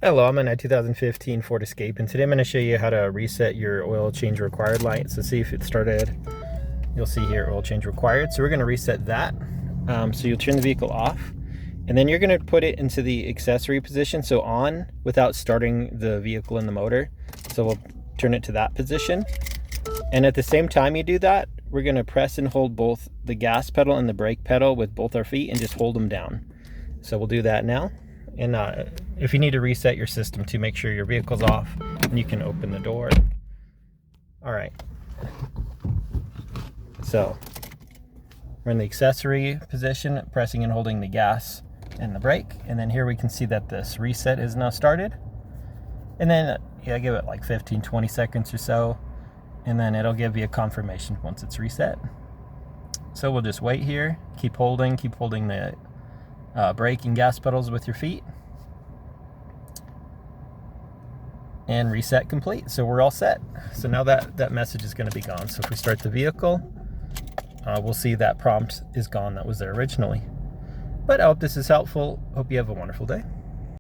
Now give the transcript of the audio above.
Hello, I'm in a 2015 Ford Escape, and today I'm going to show you how to reset your oil change required light. So see if it started. You'll see here oil change required. So we're going to reset that. So you'll turn the vehicle off, and then you're going to put it into the accessory position, so on, without starting the vehicle and the motor. So we'll turn it to that position. And at the same time you do that, we're going to press and hold both the gas pedal and the brake pedal with both our feet and just hold them down. So we'll do that now. And if you need to reset your system to make sure your vehicle's off, you can open the door. All right. So we're in the accessory position, pressing and holding the gas and the brake. And then here we can see that this reset is now started. And then yeah, give it like 15, 20 seconds or so. And then it'll give you a confirmation once it's reset. So we'll just wait here, keep holding the brake and gas pedals with your feet, and reset complete. So we're all set. So now that message is going to be gone. So if we start the vehicle, we'll see that prompt is gone that was there originally. But I hope this is helpful. Hope you have a wonderful day.